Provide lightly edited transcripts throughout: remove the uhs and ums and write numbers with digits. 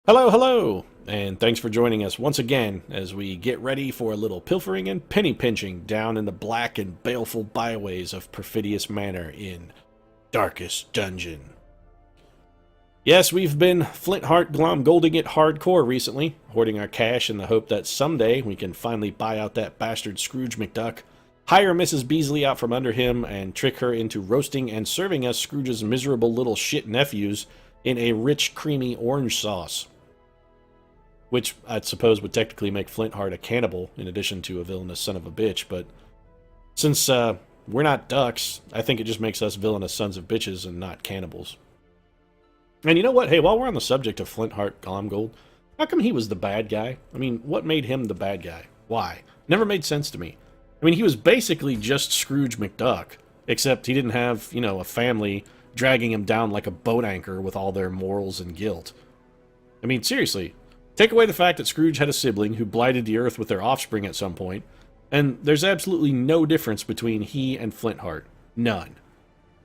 Hello, hello, and thanks for joining us once again as we get ready for a little pilfering and penny pinching down in the black and baleful byways of Perfidious Manor in Darkest Dungeon. Yes, we've been Flintheart glomgolding it hardcore recently, hoarding our cash in the hope that someday we can finally buy out that bastard Scrooge McDuck, hire Mrs. Beasley out from under him, and trick her into roasting and serving us Scrooge's miserable little shit nephews in a rich, creamy orange sauce. Which I suppose would technically make Flintheart a cannibal, in addition to a villainous son of a bitch, but since we're not ducks, I think it just makes us villainous sons of bitches and not cannibals. And you know what? Hey, while we're on the subject of Flintheart Glomgold, how come he was the bad guy? I mean, what made him the bad guy? Why? Never made sense to me. I mean, he was basically just Scrooge McDuck, except he didn't have, a family dragging him down like a boat anchor with all their morals and guilt. I mean, seriously. Take away the fact that Scrooge had a sibling who blighted the earth with their offspring at some point, and there's absolutely no difference between he and Flintheart. None.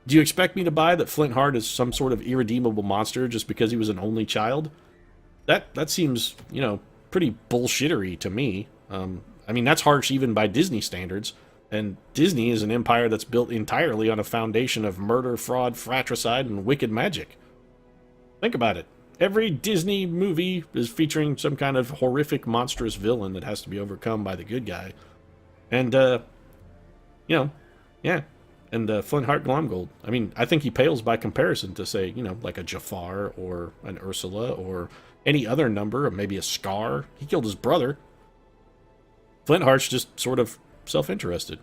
Do you expect me to buy that Flintheart is some sort of irredeemable monster just because he was an only child? That seems, pretty bullshittery to me. I mean, that's harsh even by Disney standards, and Disney is an empire that's built entirely on a foundation of murder, fraud, fratricide, and wicked magic. Think about it. Every Disney movie is featuring some kind of horrific, monstrous villain that has to be overcome by the good guy. And, yeah. And Flintheart Glomgold. I mean, I think he pales by comparison to, say, like a Jafar or an Ursula or any other number, or maybe a Scar. He killed his brother. Flintheart's just sort of self-interested.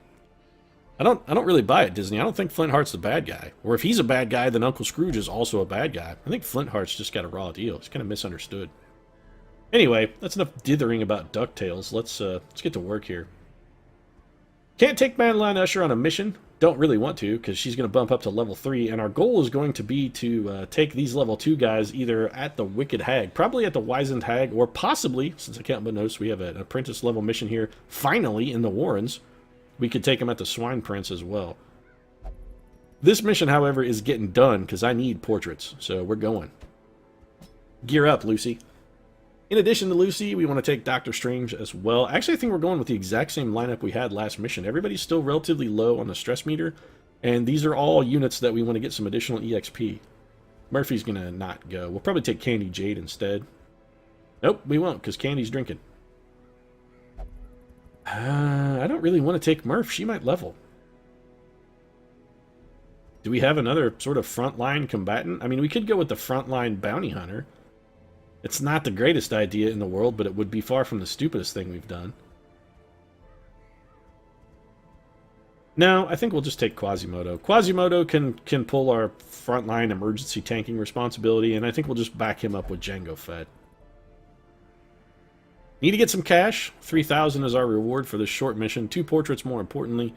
I don't really buy it, Disney. I don't think Flintheart's the bad guy. Or if he's a bad guy, then Uncle Scrooge is also a bad guy. I think Flintheart's just got a raw deal. He's kind of misunderstood. Anyway, that's enough dithering about DuckTales. Let's get to work here. Can't take Madeline Usher on a mission. Don't really want to, because she's going to bump up to level 3, and our goal is going to be to take these level 2 guys either at the Wicked Hag, probably at the Wizened Hag, or possibly, since I can't but notice we have an apprentice level mission here, finally in the Warrens. We could take him at the Swine Prince as well. This mission, however, is getting done because I need portraits, so we're going. Gear up, Lucy. In addition to Lucy, we want to take Doctor Strange as well. Actually, I think we're going with the exact same lineup we had last mission. Everybody's still relatively low on the stress meter, and these are all units that we want to get some additional EXP. Murphy's going to not go. We'll probably take Candy Jade instead. Nope, we won't, because Candy's drinking. I don't really want to take Murph. She might level. Do we have another sort of frontline combatant? I mean, we could go with the frontline bounty hunter. It's not the greatest idea in the world, but it would be far from the stupidest thing we've done. No, I think we'll just take Quasimodo. Quasimodo can pull our frontline emergency tanking responsibility, and I think we'll just back him up with Django Fett. Need to get some cash. 3,000 is our reward for this short mission. 2 portraits, more importantly.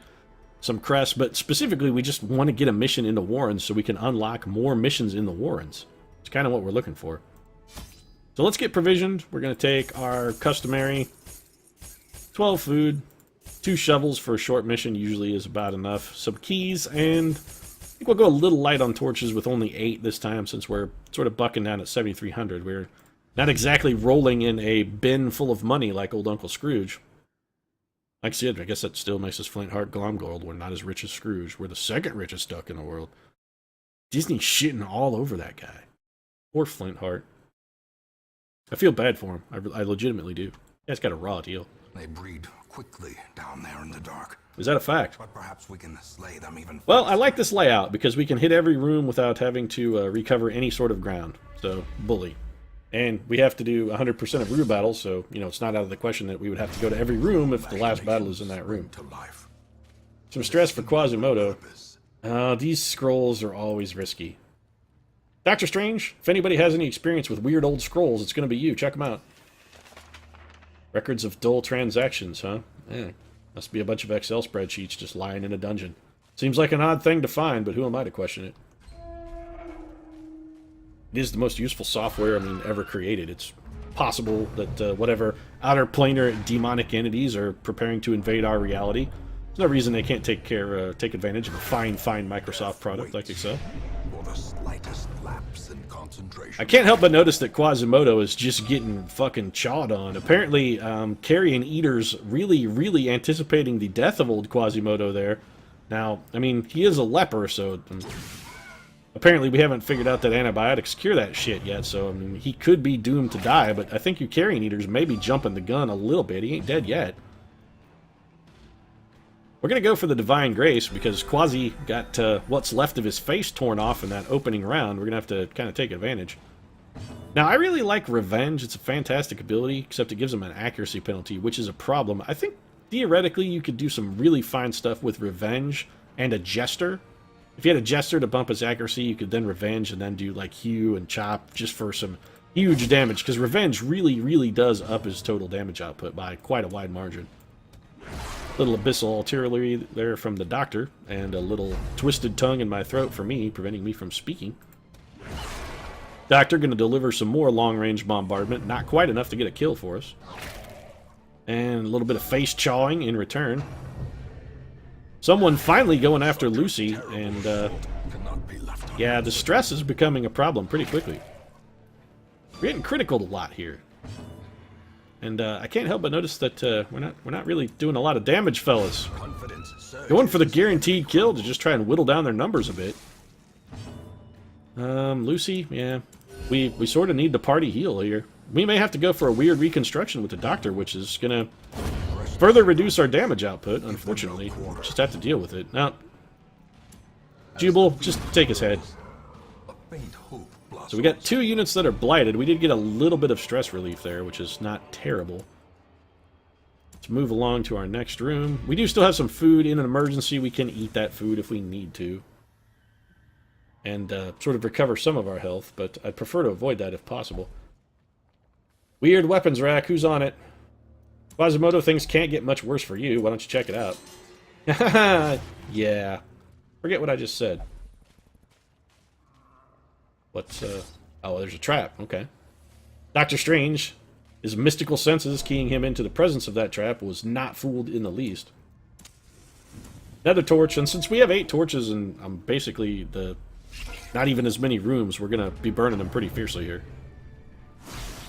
Some crests, but specifically we just want to get a mission in the Warrens so we can unlock more missions in the Warrens. It's kind of what we're looking for. So let's get provisioned. We're going to take our customary 12 food, 2 shovels for a short mission usually is about enough. Some keys, and I think we'll go a little light on torches with only 8 this time since we're sort of bucking down at 7,300. We're not exactly rolling in a bin full of money like old Uncle Scrooge. Like I said, I guess that still makes us Flintheart Glomgold. We're not as rich as Scrooge. We're the second richest duck in the world. Disney's shitting all over that guy. Poor Flintheart. I feel bad for him. I legitimately do. That's got a raw deal. They breed quickly down there in the dark. Is that a fact? But perhaps we can slay them even faster. Well, I like this layout because we can hit every room without having to recover any sort of ground. So, bully. And we have to do 100% of room battles, so, it's not out of the question that we would have to go to every room if the last battle is in that room. Some stress for Quasimodo. These scrolls are always risky. Doctor Strange, if anybody has any experience with weird old scrolls, it's going to be you. Check them out. Records of dull transactions, huh? Yeah, must be a bunch of Excel spreadsheets just lying in a dungeon. Seems like an odd thing to find, but who am I to question it? It is the most useful software, ever created. It's possible that whatever outer planar demonic entities are preparing to invade our reality. There's no reason they can't take advantage of a fine Microsoft product like Excel. For the slightest lapse in concentration. I can't help but notice that Quasimodo is just getting fucking chawed on. Apparently, Carrion Eater's really anticipating the death of old Quasimodo there. Now, I mean, he is a leper, so apparently we haven't figured out that antibiotics cure that shit yet, so I mean, he could be doomed to die, but I think you Carrion Eaters may be jumping the gun a little bit. He ain't dead yet. We're going to go for the Divine Grace because Quasi got what's left of his face torn off in that opening round. We're going to have to kind of take advantage. Now, I really like Revenge. It's a fantastic ability, except it gives him an accuracy penalty, which is a problem. I think, theoretically, you could do some really fine stuff with Revenge and a Jester. If you had a Jester to bump his accuracy, you could then Revenge and then do, like, Hew and Chop just for some huge damage, because Revenge really does up his total damage output by quite a wide margin. Little abyssal artillery there from the doctor, and a little twisted tongue in my throat for me, preventing me from speaking. Doctor going to deliver some more long-range bombardment, not quite enough to get a kill for us. And a little bit of face chawing in return. Someone finally going after Lucy, and yeah, the stress is becoming a problem pretty quickly. We're getting critical a lot here. And I can't help but notice that we're not really doing a lot of damage, fellas. Going for the guaranteed kill to just try and whittle down their numbers a bit. Lucy, yeah, we sort of need the party heal here. We may have to go for a weird reconstruction with the doctor, which is gonna further reduce our damage output. Unfortunately, just have to deal with it. Now, Jubal, just take his head. So we got 2 units that are blighted. We did get a little bit of stress relief there, which is not terrible. Let's move along to our next room. We do still have some food in an emergency. We can eat that food if we need to. And sort of recover some of our health, but I'd prefer to avoid that if possible. Weird weapons rack. Who's on it? Quasimodo, things can't get much worse for you. Why don't you check it out? Yeah. Forget what I just said. What's, oh, there's a trap. Okay. Doctor Strange, his mystical senses keying him into the presence of that trap, was not fooled in the least. Another torch, and since we have 8 torches and basically not even as many rooms, we're gonna be burning them pretty fiercely here.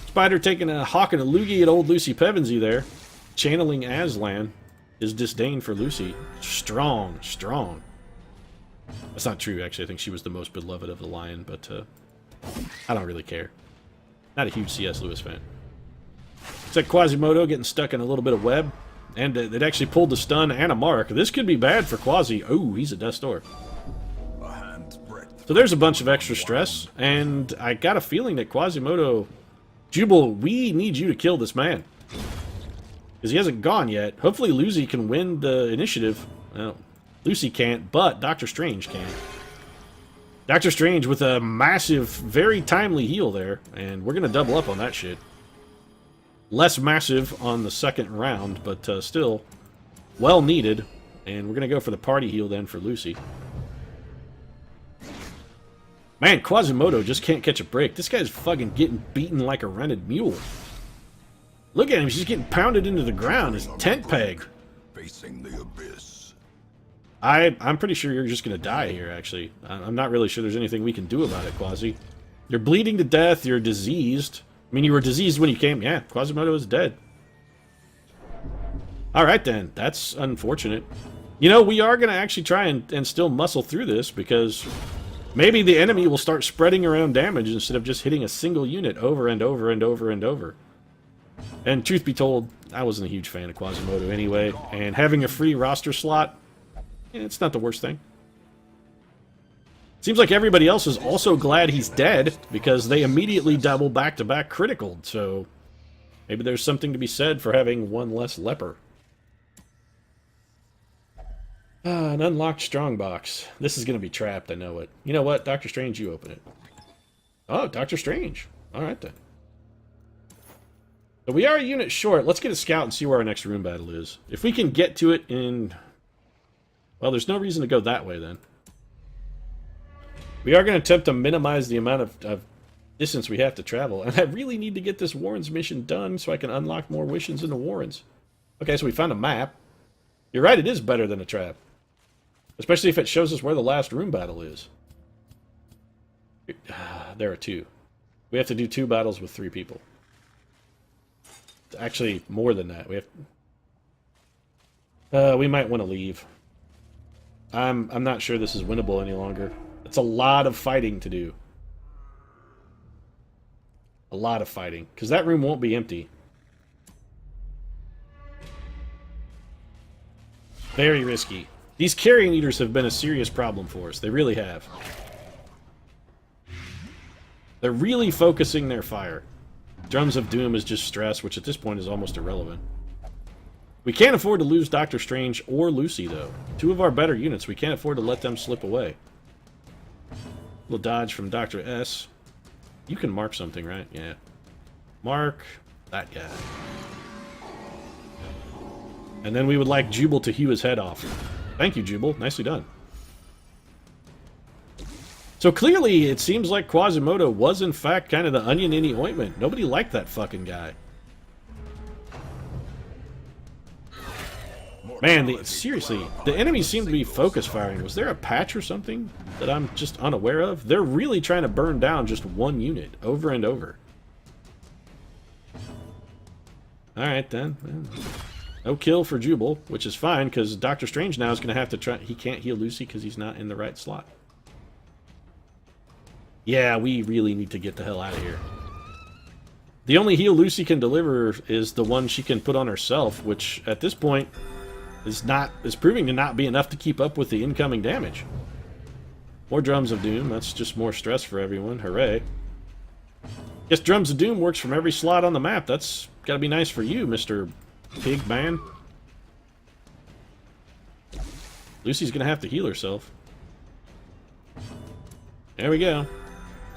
Spider taking a hawk and a loogie at old Lucy Pevensey there, channeling Aslan, his disdain for Lucy. Strong. That's not true, actually. I think she was the most beloved of the lion, but I don't really care. Not a huge C.S. Lewis fan. It's like Quasimodo getting stuck in a little bit of web, and it actually pulled the stun and a mark. This could be bad for Quasi. Oh, he's a Death's Door. So there's a bunch of extra stress, and I got a feeling that Quasimodo... Jubal, we need you to kill this man. Because he hasn't gone yet. Hopefully Lucy can win the initiative. Well, Lucy can't, but Doctor Strange can. Doctor Strange with a massive, very timely heal there, and we're going to double up on that shit. Less massive on the second round, but still well needed, and we're going to go for the party heal then for Lucy. Man, Quasimodo just can't catch a break. This guy's fucking getting beaten like a rented mule. Look at him, he's just getting pounded into the ground. His tent peg. Facing the abyss. I'm pretty sure you're just going to die here, actually. I'm not really sure there's anything we can do about it, Quasi. You're bleeding to death, you're diseased. I mean, you were diseased when you came. Yeah, Quasimodo is dead. Alright then, that's unfortunate. You know, we are going to actually try and still muscle through this, because maybe the enemy will start spreading around damage instead of just hitting a single unit over and over and over and over. And truth be told, I wasn't a huge fan of Quasimodo anyway, and having a free roster slot, it's not the worst thing. Seems like everybody else is also glad he's dead, because they immediately double back-to-back critical, so maybe there's something to be said for having one less leper. An unlocked strongbox. This is going to be trapped, I know it. You know what? Doctor Strange, you open it. Oh, Doctor Strange. Alright then. So we are a unit short. Let's get a scout and see where our next room battle is. If we can get to it in... Well, there's no reason to go that way, then. We are going to attempt to minimize the amount of distance we have to travel. And I really need to get this Warren's mission done so I can unlock more wishes in the Warrens. Okay, so we found a map. You're right, it is better than a trap. Especially if it shows us where the last room battle is. There are 2. We have to do 2 battles with 3 people. Actually, more than that. We have... we might want to leave. I'm not sure this is winnable any longer. It's a lot of fighting to do. A lot of fighting. Because that room won't be empty. Very risky. These carrion eaters have been a serious problem for us. They really have. They're really focusing their fire. Drums of Doom is just stress, which at this point is almost irrelevant. We can't afford to lose Doctor Strange or Lucy, though. 2 of our better units. We can't afford to let them slip away. Little dodge from Dr. S. You can mark something, right? Yeah. Mark that guy. And then we would like Jubal to hew his head off. Thank you, Jubal. Nicely done. So clearly, it seems like Quasimodo was in fact kind of the onion in the ointment. Nobody liked that fucking guy. Man, seriously, the enemies seem to be focus firing. Was there a patch or something that I'm just unaware of? They're really trying to burn down just one unit over and over. Alright then. No kill for Jubal, which is fine, because Doctor Strange now is going to have to try... He can't heal Lucy because he's not in the right slot. Yeah, we really need to get the hell out of here. The only heal Lucy can deliver is the one she can put on herself, which at this point is proving to not be enough to keep up with the incoming damage. More Drums of Doom. That's just more stress for everyone. Hooray. Guess Drums of Doom works from every slot on the map. That's gotta be nice for you, Mr. Pig Man. Lucy's gonna have to heal herself. There we go.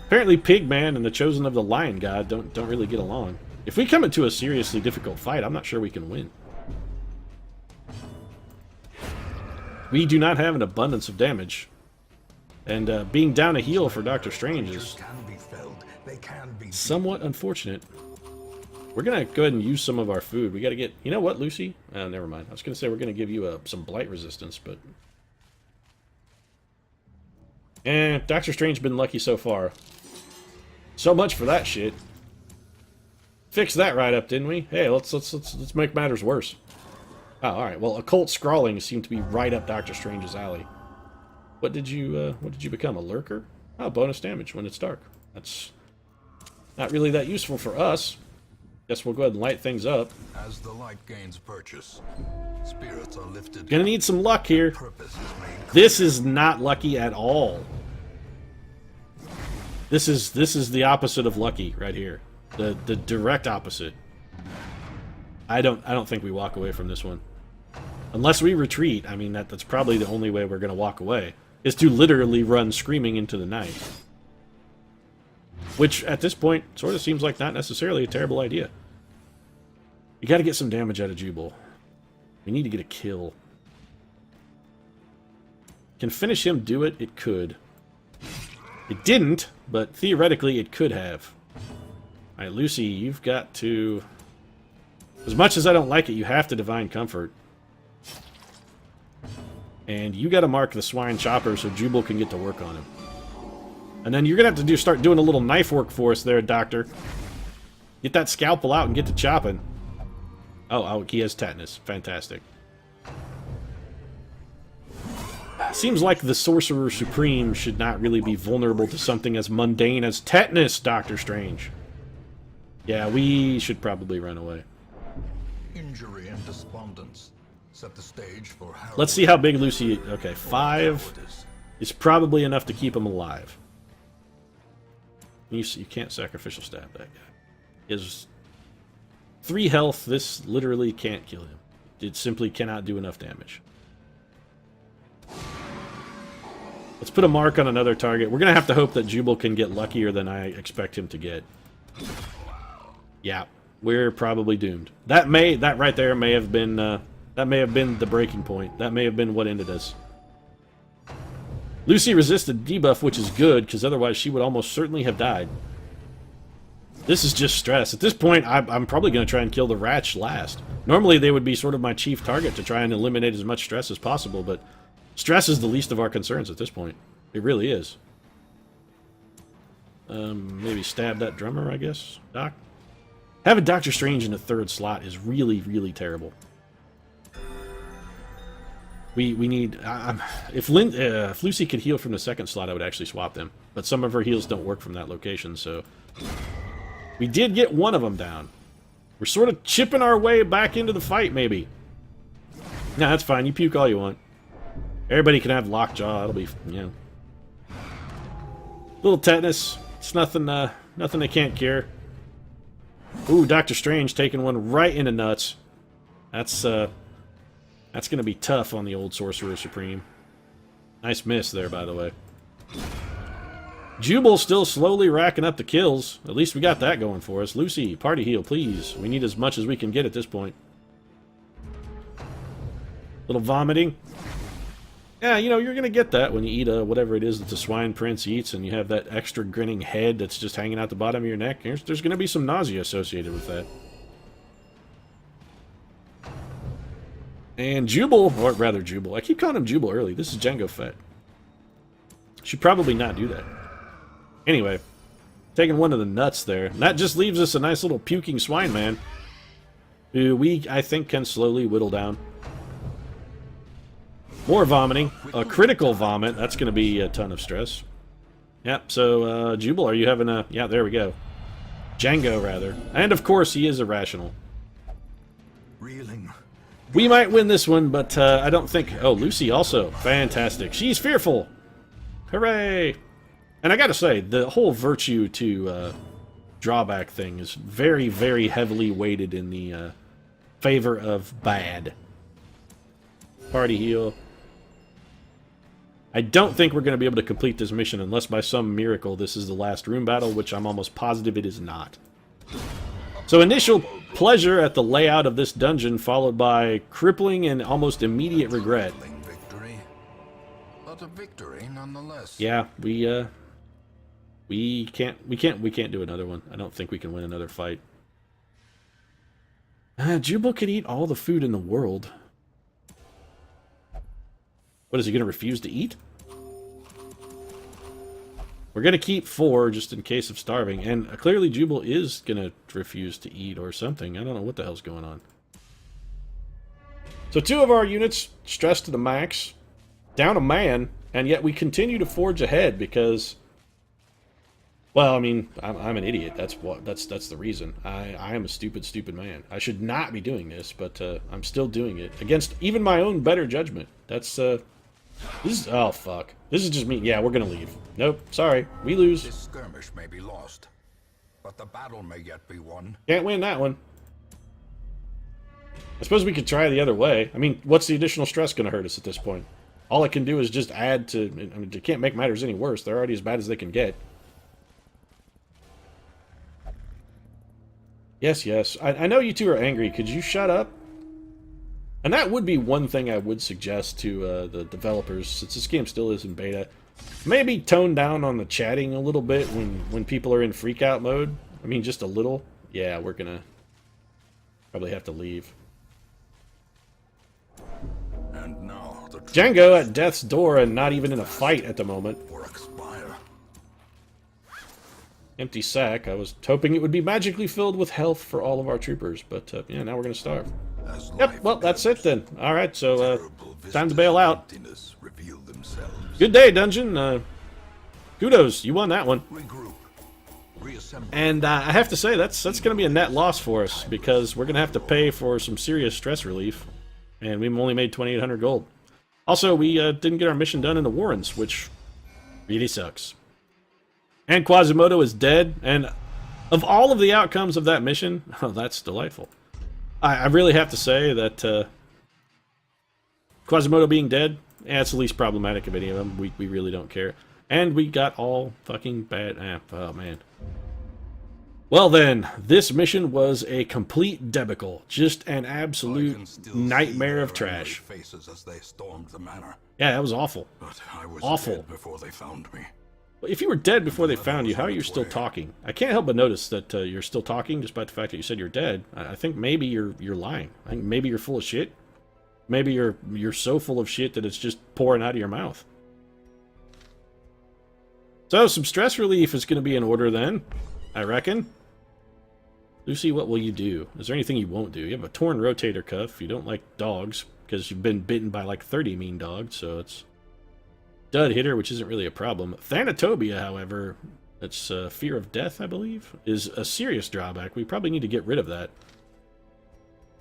Apparently Pigman and the Chosen of the Lion God don't really get along. If we come into a seriously difficult fight, I'm not sure we can win. We do not have an abundance of damage. And being down a heal for Doctor Strange is somewhat unfortunate. We're going to go ahead and use some of our food. We got to get... You know what, Lucy? Never mind. I was going to say we're going to give you some blight resistance, but... Doctor Strange's been lucky so far. So much for that shit. Fixed that right up, didn't we? Hey, let's make matters worse. Oh, alright. Well, occult scrawling seemed to be right up Doctor Strange's alley. What did you become? A lurker? Oh, bonus damage when it's dark. That's not really that useful for us. Guess we'll go ahead and light things up. As the light gains purchase, spirits are lifted. Gonna need some luck here. This is not lucky at all. This is the opposite of lucky right here. The direct opposite. I don't think we walk away from this one. Unless we retreat. I mean that's probably the only way we're gonna walk away. Is to literally run screaming into the night. Which at this point sort of seems like not necessarily a terrible idea. You gotta get some damage out of Jubal. We need to get a kill. Can finish him do it? It could. It didn't, but theoretically it could have. Alright, Lucy, you've got to... As much as I don't like it, you have to Divine Comfort. And you gotta mark the Swine Chopper so Jubal can get to work on him. And then you're gonna have to start doing a little knife work for us there, Doctor. Get that scalpel out and get to chopping. Oh, he has tetanus. Fantastic. Seems like the Sorcerer Supreme should not really be vulnerable to something as mundane as tetanus, Doctor Strange. Yeah, we should probably run away. Injury and despondence set the stage for Let's see how big Lucy... Okay, 5 is probably enough to keep him alive. You can't sacrificial stab that guy. He has 3 health. This literally can't kill him. It simply cannot do enough damage. Let's put a mark on another target. We're going to have to hope that Jubal can get luckier than I expect him to get. Yeah, we're probably doomed. That right there may have been the breaking point. That may have been what ended us. Lucy resisted debuff, which is good, because otherwise she would almost certainly have died. This is just stress. At this point, I'm probably going to try and kill the Ratch last. Normally, they would be sort of my chief target to try and eliminate as much stress as possible, but stress is the least of our concerns at this point. It really is. Maybe stab that drummer, I guess. Doc? Having Doctor Strange in the third slot is really, really terrible. We need... if Lucy could heal from the second slot, I would actually swap them. But some of her heals don't work from that location, so... We did get one of them down. We're sort of chipping our way back into the fight, maybe. Nah, that's fine. You puke all you want. Everybody can have lockjaw. It'll be, you know... Little tetanus. It's nothing, nothing they can't cure. Ooh, Doctor Strange taking one right in the nuts. That's gonna be tough on the old Sorcerer Supreme. Nice miss there, by the way. Jubal still slowly racking up the kills. At least we got that going for us. Lucy, party heal, please. We need as much as we can get at this point. Little vomiting. Yeah, you know, you're going to get that when you eat whatever it is that the Swine Prince eats, and you have that extra grinning head that's just hanging out the bottom of your neck. There's going to be some nausea associated with that. And Jubal, or rather Jubal, I keep calling him Jubal early. This is Django Fett. Should probably not do that. Anyway, taking one of the nuts there. And that just leaves us a nice little puking swine man, who we, I think, can slowly whittle down. More vomiting. A critical vomit. That's going to be a ton of stress. Yep, so, Jubal, are you having a... Yeah, there we go. Django, rather. And, of course, he is irrational. Reeling. We might win this one, but I don't think... Oh, Lucy also. Fantastic. She's fearful. Hooray! And I gotta say, the whole virtue to drawback thing is very, very heavily weighted in the favor of bad. Party heal. I don't think we're going to be able to complete this mission unless by some miracle this is the last room battle, which I'm almost positive it is not. So initial pleasure at the layout of this dungeon, followed by crippling and almost immediate regret. Victory, but a victory nonetheless. Yeah, we can't do another one. I don't think we can win another fight. Jubal could eat all the food in the world. What, is he going to refuse to eat? We're going to keep 4 just in case of starving. And clearly Jubal is going to refuse to eat or something. I don't know what the hell's going on. So 2 of our units stressed to the max. Down a man. And yet we continue to forge ahead because... Well, I mean, I'm an idiot. That's the reason. I am a stupid, stupid man. I should not be doing this, but I'm still doing it. Against even my own better judgment. That's, This is... Oh, fuck. This is just me. Yeah, we're gonna leave. Nope. Sorry. We lose. This skirmish may be lost, but the battle may yet be won. Can't win that one. I suppose we could try the other way. I mean, what's the additional stress gonna hurt us at this point? All it can do is just add to... I mean, it can't make matters any worse. They're already as bad as they can get. Yes, yes. I know you two are angry. Could you shut up? And that would be one thing I would suggest to the developers, since this game still is in beta. Maybe tone down on the chatting a little bit when people are in freak-out mode. I mean, just a little. Yeah, we're gonna probably have to leave. And now the Django at death's door and not even in a fight at the moment. or expire. Empty sack. I was hoping it would be magically filled with health for all of our troopers, but yeah, now we're gonna starve. As Yep, life well, that's it then. Alright, so, terrible time to vistas bail of out. emptiness reveal themselves. Good day, dungeon. Kudos, you won that one. Regroup. Reassemble. And I have to say, that's going to be a net loss for us, because we're going to have to pay for some serious stress relief. And we've only made 2,800 gold. Also, we didn't get our mission done in the Warrens, which really sucks. And Quasimodo is dead, and of all of the outcomes of that mission, oh, that's delightful. I really have to say that Quasimodo being dead, it's the least problematic of any of them. We really don't care. And we got all fucking bad... oh, man. Well then, this mission was a complete debacle. Just an absolute nightmare of trash. Faces as they stormed the manor. Yeah, that was awful. But I was Awful. dead before they found me. If you were dead before they found you, how are you still talking? I can't help but notice that you're still talking, despite the fact that you said you're dead. I think maybe you're lying. I think maybe you're full of shit. Maybe you're so full of shit that it's just pouring out of your mouth. So, some stress relief is going to be in order then, I reckon. Lucy, what will you do? Is there anything you won't do? You have a torn rotator cuff. You don't like dogs, because you've been bitten by like 30 mean dogs, so it's... Dud hitter, which isn't really a problem. Thanatobia, however, that's fear of death, I believe, is a serious drawback. We probably need to get rid of that.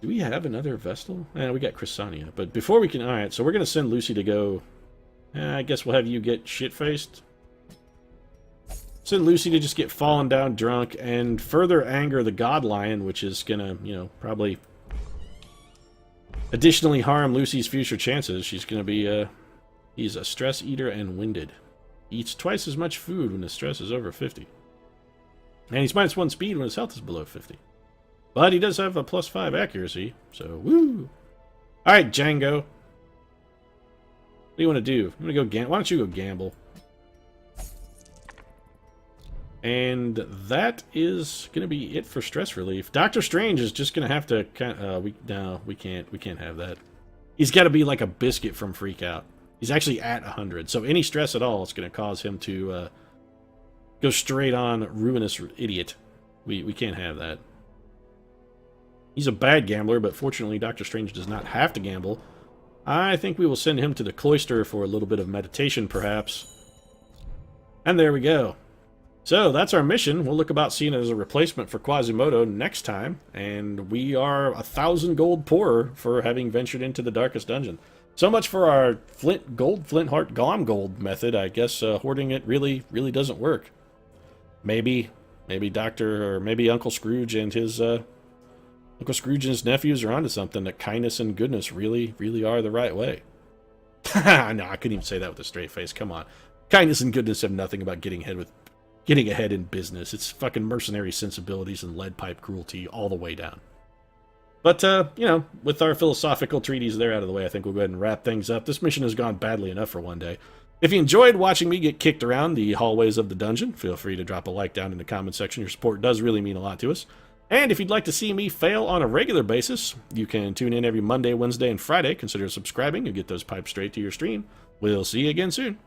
Do we have another Vestal? We got Chrysania. But before we can... Alright, so we're going to send Lucy to go... I guess we'll have you get shit-faced. Send Lucy to just get fallen down drunk and further anger the God Lion, which is going to, you know, probably additionally harm Lucy's future chances. She's going to be... He's a stress eater and winded. He eats twice as much food when his stress is over 50. And he's -1 speed when his health is below 50. But he does have a +5 accuracy, so woo! Alright, Django. What do you want to do? I'm gonna go why don't you go gamble? And that is gonna be it for stress relief. Doctor Strange is just gonna have to we can't have that. He's gotta be like a biscuit from Freak Out. He's actually at 100, so any stress at all is going to cause him to go straight on ruinous idiot. We can't have that. He's a bad gambler, but fortunately Doctor Strange does not have to gamble. I think we will send him to the cloister for a little bit of meditation, perhaps. And there we go. So, that's our mission. We'll look about seeing it as a replacement for Quasimodo next time, and we are 1,000 gold poorer for having ventured into the darkest dungeon. So much for our Flintheart Gom Gold method. I guess hoarding it really doesn't work. Maybe Uncle Scrooge and his nephews are onto something. That kindness and goodness really are the right way. No, I couldn't even say that with a straight face. Come on, kindness and goodness have nothing about getting ahead in business. It's fucking mercenary sensibilities and lead pipe cruelty all the way down. But, you know, with our philosophical treatise there out of the way, I think we'll go ahead and wrap things up. This mission has gone badly enough for one day. If you enjoyed watching me get kicked around the hallways of the dungeon, feel free to drop a like down in the comment section. Your support does really mean a lot to us. And if you'd like to see me fail on a regular basis, you can tune in every Monday, Wednesday, and Friday. Consider subscribing and get those pipes straight to your stream. We'll see you again soon.